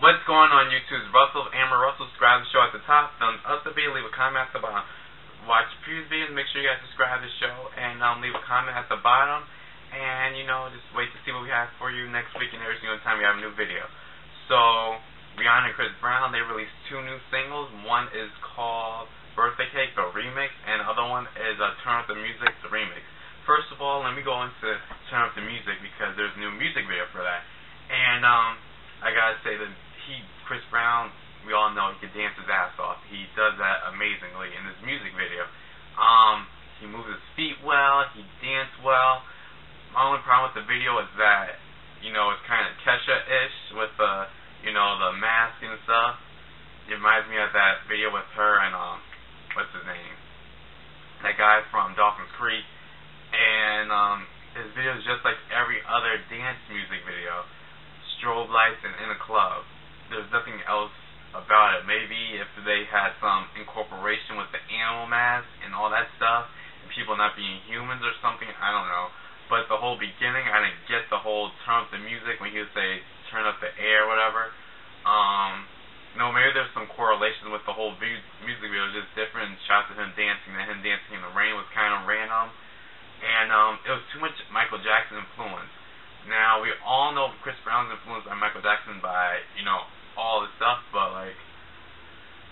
What's going on YouTube? It's Russell, AmbeRussell. Subscribe to the show at the top. Thumbs up the video. Leave a comment at the bottom. Watch previous videos. Make sure you guys subscribe to the show. And leave a comment at the bottom. And, just wait to see what we have for you next week and every single time we have a new video. So, Rihanna and Chris Brown, they released 2 new singles. One is called Birthday Cake, the remix. And the other one is Turn Up the Music, the remix. First of all, let me go into Turn Up the Music because there's a new music video for that. And, I gotta say that Chris Brown, we all know he can dance his ass off. He does that amazingly in his music video. He moves his feet well, he dances well. My only problem with the video is that, it's kind of Kesha-ish with the, the mask and stuff. It reminds me of that video with her and, what's his name? That guy from Dawson's Creek. And, his video is just like every other dance music video. Strobe lights and in a club. There's nothing else about it. Maybe if they had some incorporation with the animal mask and all that stuff, and people not being humans or something, I don't know. But the whole beginning, I didn't get the whole turn up the music when he would say turn up the air or whatever. Maybe there's some correlation with the whole music video, just different shots of him dancing, and him dancing in the rain was kind of random. And it was too much Michael Jackson influence. Now, we all know Chris Brown's influenced by Michael Jackson by, all this stuff, but,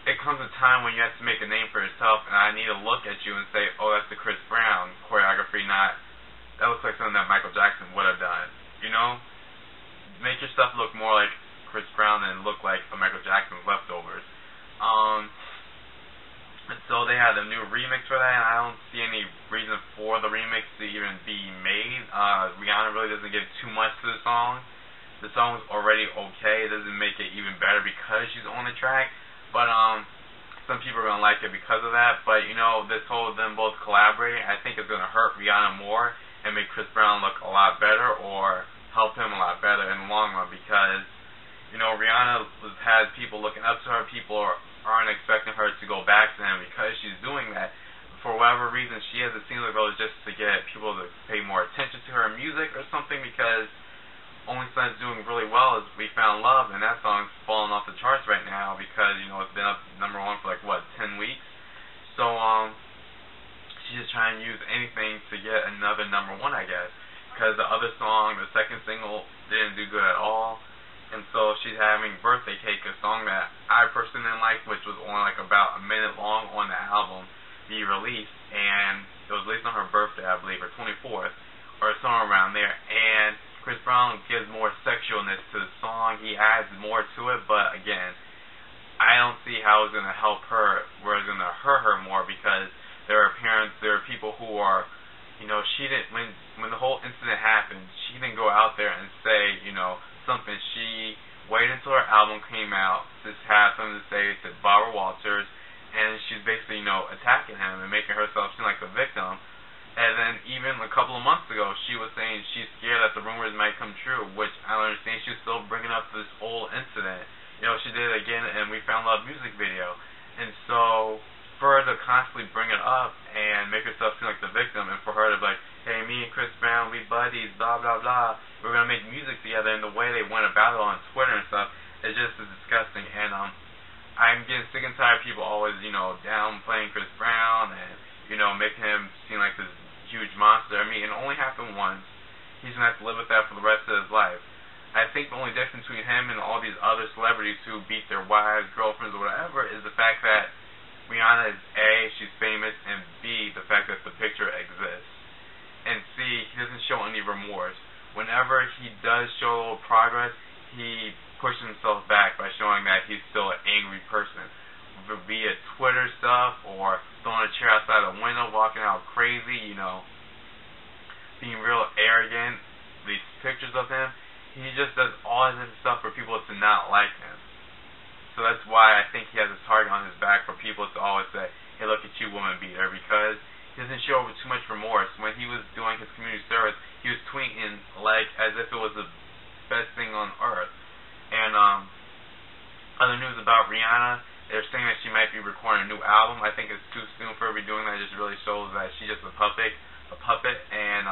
it comes a time when you have to make a name for yourself, and I need to look at you and say, oh, that's the Chris Brown choreography, not, that looks like something that Michael Jackson would have done, Make your stuff look more like Chris Brown than look like a Michael Jackson's leftovers. And so they had a new remix for that, and I don't see any reason for the remix to even be made. Rihanna really doesn't give too much to the song. The song's already okay. It doesn't make it even better because she's on the track. But some people are going to like it because of that. But, this whole them both collaborating, I think is going to hurt Rihanna more and make Chris Brown look a lot better or help him a lot better in the long run because, Rihanna has people looking up to her. People aren't expecting her to go back to him because she's doing that. For whatever reason, she has a single goal just to get people to pay more attention to her music or something because only song's doing really well is We Found Love, and that song's falling off the charts right now because, it's been up #1 for 10 weeks. So, she's just trying to use anything to get another #1, I guess. Because the other song, the second single, didn't do good at all. And so she's having Birthday Cake, a song that I personally didn't like, which was only about a minute long on the album, be released. And it was released on her birthday, I believe, her 24th, or somewhere around there. And Chris Brown gives more sexualness to the song. He adds more to it, but again, I don't see how it's going to help her, where it's going to hurt her more, because there are people who are, she didn't, when the whole incident happened, she didn't go out there and say, something. She waited until her album came out to have something to say to Barbara Walters, and she's basically, attacking him and making herself seem like the victim. And then even a couple of months ago, she was saying she's scared that the rumors might come true, which I don't understand. She was still bringing up this old incident. She did it again in We Found Love music video. And so, for her to constantly bring it up and make herself seem like the victim, and for her to be like, hey, me and Chris Brown, we buddies, blah, blah, blah, we're going to make music together, and the way they went about it on Twitter and stuff, it just is disgusting. And I'm getting sick and tired of people always, downplaying Chris Brown and, making him seem like this huge monster. I mean, it only happened once. He's going to have to live with that for the rest of his life. I think the only difference between him and all these other celebrities who beat their wives, girlfriends, or whatever is the fact that Rihanna is A, she's famous, and B, the fact that the picture exists. And C, he doesn't show any remorse. Whenever he does show progress, he pushes himself back by showing that he's still an angry person. Be it Twitter stuff or throwing a chair outside a window, walking out crazy, being real arrogant. These pictures of him, he just does all this stuff for people to not like him. So that's why I think he has a target on his back for people to always say, hey, look at you, woman beater, because he doesn't show too much remorse. When he was doing his community service, he was tweeting as if it was the best thing on earth. And other news about Rihanna, they're saying that she might be recording a new album. I think it's too soon for her to be doing that. It just really shows that she's just a puppet. And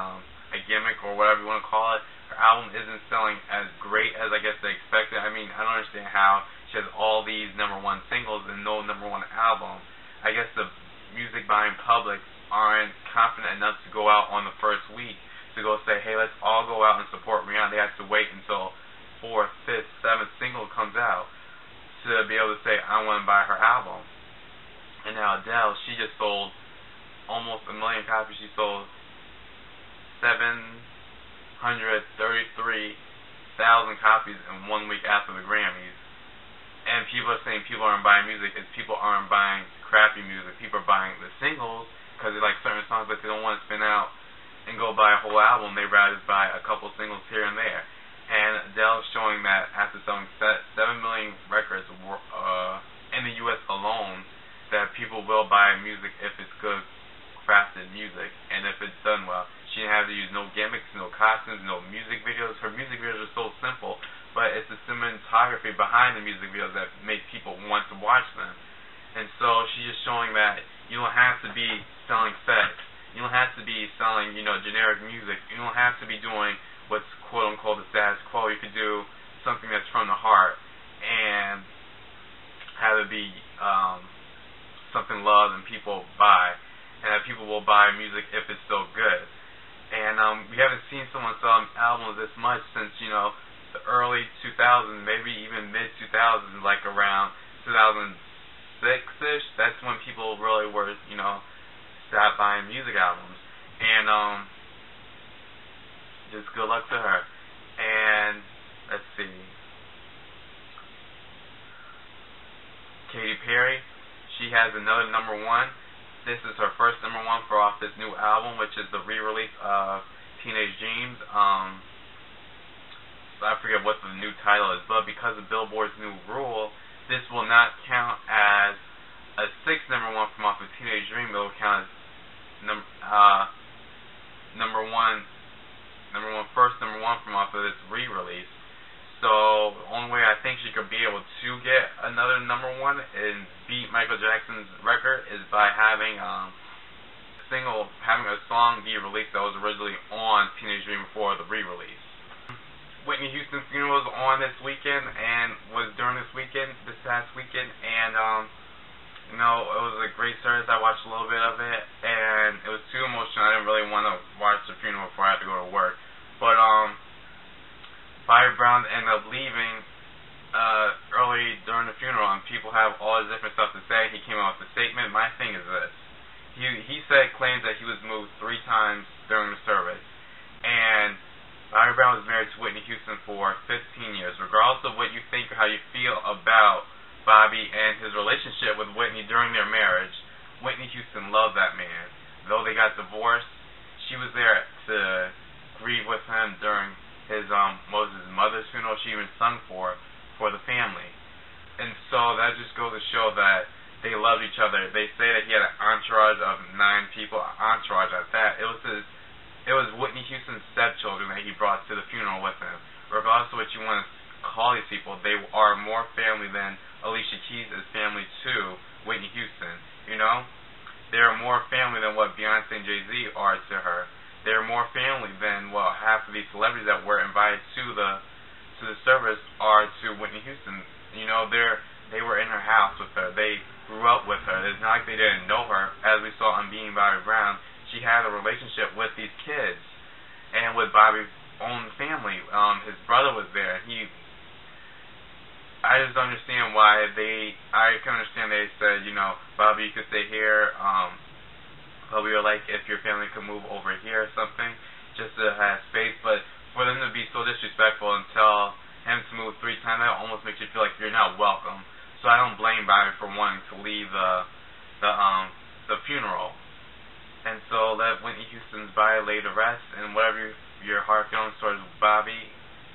a gimmick or whatever you want to call it. Her album isn't selling as great as I guess they expected. I mean, I don't understand how she has all these #1 singles and no #1 album. I guess the music buying public aren't confident enough to go out on the first week to go say, hey, let's all go out and support Rihanna. They have to wait until 4th, 5th, 7th single comes out to be able to say, I want to buy her album. And now Adele, she just sold almost 1 million copies. She sold 733,000 copies in 1 week after the Grammys. And people are saying people aren't buying music. It's people aren't buying crappy music. People are buying the singles because they like certain songs, but they don't want to spin out and go buy a whole album. They'd rather just buy a couple singles here and there. And Adele's showing that after selling 7 million records in the U.S. alone, that people will buy music if it's good crafted music and if it's done well. She didn't have to use no gimmicks, no costumes, no music videos. Her music videos are so simple, but it's the cinematography behind the music videos that make people want to watch them. And so she's just showing that you don't have to be selling sex. You don't have to be selling, generic music. You don't have to be doing what's quote-unquote the status quo. You could do something that's from the heart and have it be something loved and people buy. And that people will buy music if it's so good. And we haven't seen someone sell albums this much since, the early 2000s, maybe even mid-2000s, like around 2006-ish. That's when people really were, stopped buying music albums. And just good luck to her. And let's see. Katy Perry, she has another #1. This is her first #1 for off this new album, which is the re-release of Teenage Dreams. I forget what the new title is, but because of Billboard's new rule, this will not count as a 6th #1 from off of Teenage Dream. It will count as first #1 from off of this re-release. So the only way I think she could be able to get another #1 and beat Michael Jackson's record is by having a song be released that was originally on Teenage Dream before the re-release. Whitney Houston Funeral was on this weekend and was during this past weekend, and it was a great service. I watched a little bit of it, and it was too emotional. I didn't really want to watch the funeral before I had to go to work, but Bobby Brown ended up leaving early during the funeral, and people have all this different stuff to say. He came out with a statement. My thing is this. He claims that he was moved 3 times during the service, and Bobby Brown was married to Whitney Houston for 15 years. Regardless of what you think or how you feel about Bobby and his relationship with Whitney during their marriage, Whitney Houston loved that man. Though they got divorced, she was there to grieve with him during his mother's funeral. She even sung for the family. And so that just goes to show that they loved each other. They say that he had an entourage of 9 people, entourage at that. It was Whitney Houston's stepchildren that he brought to the funeral with him. Regardless of what you want to call these people, they are more family than Alicia Keys is family to Whitney Houston. They are more family than what Beyonce and Jay-Z are to her. They're more family than half of these celebrities that were invited to the service are to Whitney Houston. They were in her house with her. They grew up with her. It's not like they didn't know her. As we saw on Being Bobby Brown, she had a relationship with these kids and with Bobby's own family. His brother was there. I just don't understand why I can understand they said, Bobby, you could stay here. But we were like, if your family could move over here or something, just to have space. But for them to be so disrespectful and tell him to move 3 times, that almost makes you feel like you're not welcome. So I don't blame Bobby for wanting to leave the funeral. And so let Whitney Houston's body lay to rest, and whatever your heart feelings towards Bobby,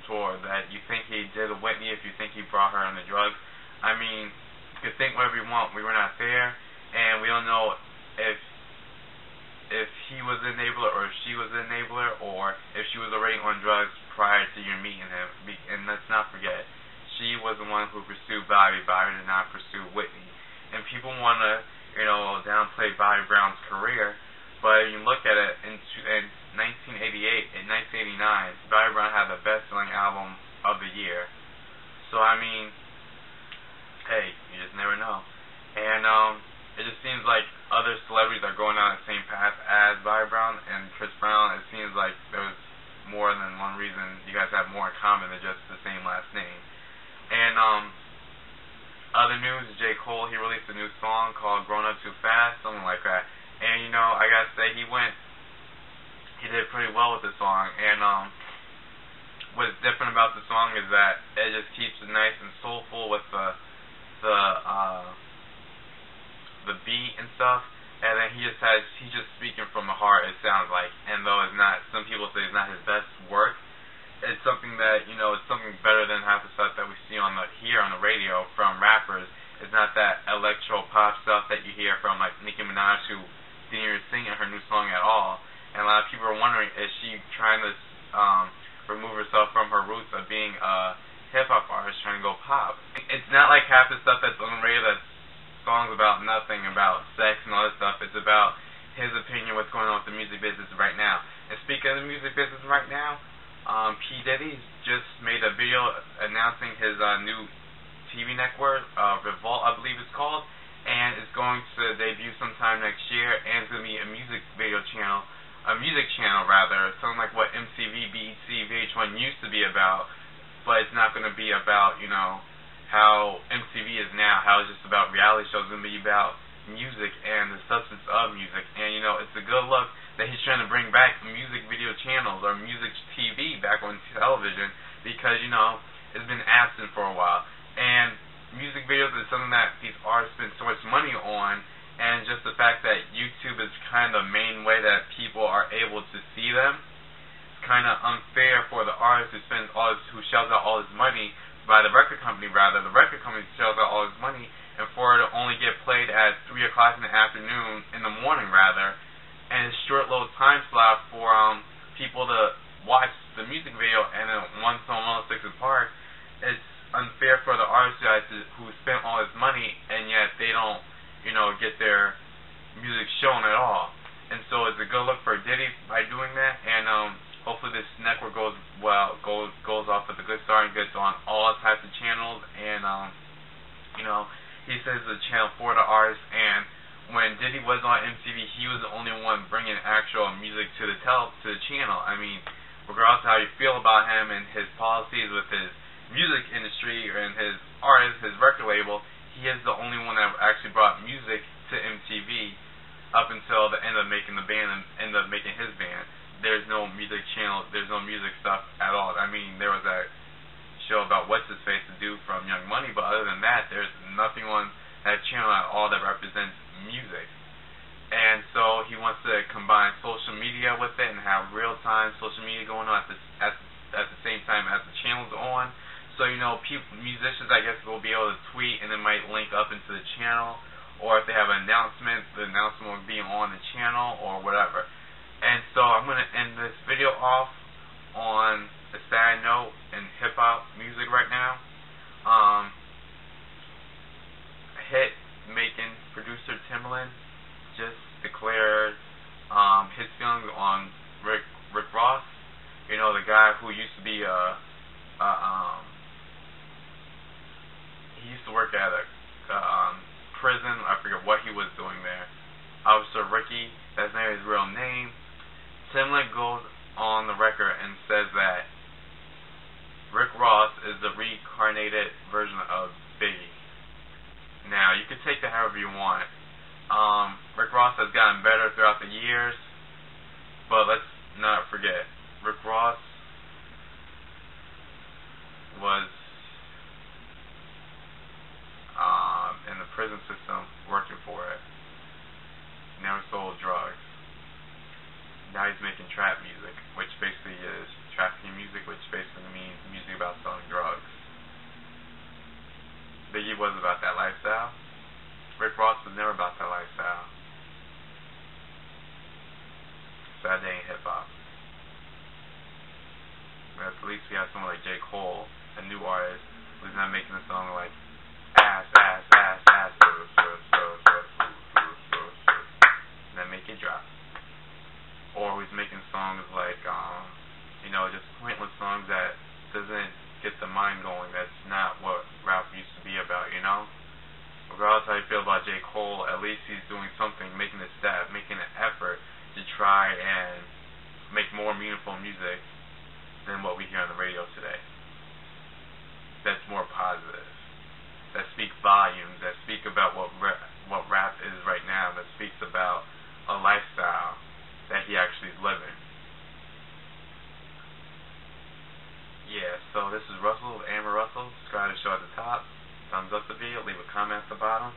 toward that you think he did to Whitney, if you think he brought her on the drugs, I mean, you can think whatever you want. We were not there, and we don't know if he was the enabler or if she was the enabler, or if she was already on drugs prior to your meeting him. And let's not forget, she was the one who pursued Bobby. Bobby did not pursue Whitney. And people want to, downplay Bobby Brown's career. But if you look at it, in 1988 and 1989, Bobby Brown had the best-selling album of the year. So, I mean, hey, you just never know. And it just seems like other celebrities are going down the same path as Bobby Brown and Chris Brown. It seems like there's more than one reason you guys have more in common than just the same last name. And other news, Jcole, he released a new song called Grown Up Too Fast, something like that. And, you know, I gotta say, he did pretty well with the song. And what's different about the song is that it just keeps it nice and soulful with the beat and stuff. And then he's just speaking from the heart, it sounds like. And though it's not, some people say it's not his best work, it's something that, you know, it's something better than half the stuff that we see here on the radio from rappers. It's not that electro pop stuff that you hear from like Nicki Minaj, who didn't even sing in her new song at all. And a lot of people are wondering, is she trying to remove herself from her roots of being a hip-hop artist trying to go pop? It's not like half the stuff that's on the radio that's songs about nothing, about sex and all this stuff. It's about his opinion, what's going on with the music business right now. And speaking of the music business right now, P. Diddy just made a video announcing his new TV network, Revolt, I believe it's called, and it's going to debut sometime next year, and it's going to be a music channel, something like what MTV, BET, VH1 used to be about, but it's not going to be about, you know, how MTV is now, how it's just about reality shows. It's going to be about music and the substance of music. And, you know, it's a good look that he's trying to bring back music video channels or music TV back on television because, you know, it's been absent for a while. And music videos is something that these artists spend so much money on, and just the fact that YouTube is kind of the main way that people are able to see them, it's kind of unfair for the artist who shells out all his money, by the record company rather, the record company shells out all his money, and for it to only get played at 3 o'clock in the morning rather, and it's short little time slot for people to watch the music video, and then one song 106 apart. It's unfair for the artist who spent all his money, and yet they don't, you know, get their music shown at all. And so it's a good look for Diddy by doing that, and hopefully this network goes off with a good start and gets on all types of channels. And you know, he says it's a channel for the artists. And when Diddy was on MTV, he was the only one bringing actual music to the channel. I mean, regardless of how you feel about him and his policies with his music industry and his artist, his record label, he is the only one that actually brought music to MTV up until the end of making the band and end up making his band. There's no music channel, there's no music stuff at all. I mean, there was that show about What's His Face to do from Young Money, but other than that, there's nothing on that channel at all that represents music. And so he wants to combine social media with it and have real-time social media going on at the same time as the channel's on. So, you know, musicians, I guess, will be able to tweet and it might link up into the channel, or if they have an announcement, the announcement will be on the channel or whatever. And so I'm going to end this video off on a sad note in hip-hop music right now. Hit-making producer Timbaland just declared his feelings on Rick Ross. You know, the guy who used to be he used to work at a prison. I forget what he was doing there. Officer Ricky, that's not his real name. Timbaland goes on the record and says that Rick Ross is the reincarnated version of BIGGIE. Now, you can take that however you want. Rick Ross has gotten better throughout the years, but let's not forget, Rick Ross was in the prison system working for it. Never sold drugs. Now he's making trap music, which basically is trafficking music, which basically means music about selling drugs. BIGGIE was about that lifestyle. Rick Ross was never about that lifestyle. Sad day in hip-hop. But at least we have someone like Jcole, a new artist, who's not making a song like ass, ass, ass, ass, and then make it drop. regardless how you feel about Jcole, at least he's doing something, making a step, making an effort to try and make more meaningful music than what we hear on the radio today. That's more positive. That speak volumes. That speak about what rap is right now. That speaks about a lifestyle that he actually is living. Yeah, so this is Russell of AmbeRussell. Subscribe to the show at the top. Thumbs up the video. Leave a comment at the bottom.